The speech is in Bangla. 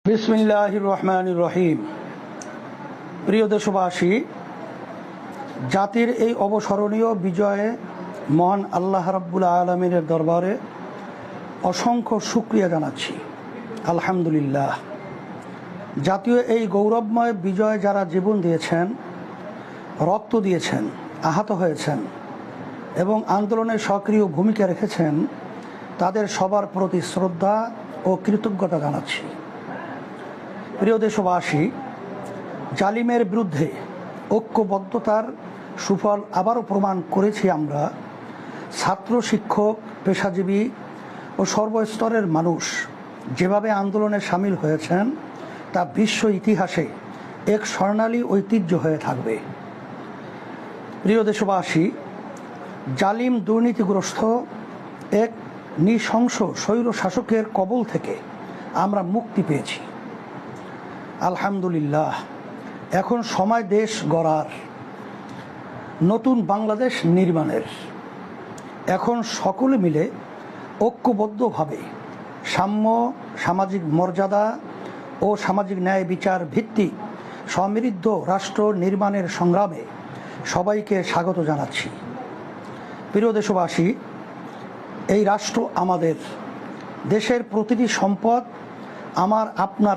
বিসমিল্লাহির রহমানির রহিম। প্রিয় দেশবাসী, জাতির এই অবস্মরণীয় বিজয়ে মহান আল্লাহ রাব্বুল আলামিনের দরবারে অসংখ্য শুকরিয়া জানাচ্ছি। আলহামদুলিল্লাহ। জাতীয় এই গৌরবময় বিজয়ে যারা জীবন দিয়েছেন, রক্ত দিয়েছেন, আহত হয়েছেন এবং আন্দোলনে সক্রিয় ভূমিকা রেখেছেন, তাদের সবার প্রতি শ্রদ্ধা ও কৃতজ্ঞতা জানাচ্ছি। প্রিয় দেশবাসী, জালিমের বিরুদ্ধে ঐক্যবদ্ধতার সুফল আবারও প্রমাণ করেছি আমরা। ছাত্র, শিক্ষক, পেশাজীবী ও সর্বস্তরের মানুষ যেভাবে আন্দোলনে সামিল হয়েছেন তা বিশ্ব ইতিহাসে এক স্বর্ণালী ঐতিহ্য হয়ে থাকবে। প্রিয় দেশবাসী, জালিম দুর্নীতিগ্রস্ত এক নৃশংস স্বৈর শাসকের কবল থেকে আমরা মুক্তি পেয়েছি। আলহামদুলিল্লাহ। এখন সময় দেশ গড়ার, নতুন বাংলাদেশ নির্মাণের। এখন সকলে মিলে ঐক্যবদ্ধভাবে সাম্য, সামাজিক মর্যাদা ও সামাজিক ন্যায় বিচার ভিত্তিক সমৃদ্ধ রাষ্ট্র নির্মাণের সংগ্রামে সবাইকে স্বাগত জানাচ্ছি। প্রিয় দেশবাসী, এই রাষ্ট্র আমাদের, দেশের প্রতিটি সম্পদ আমার আপনার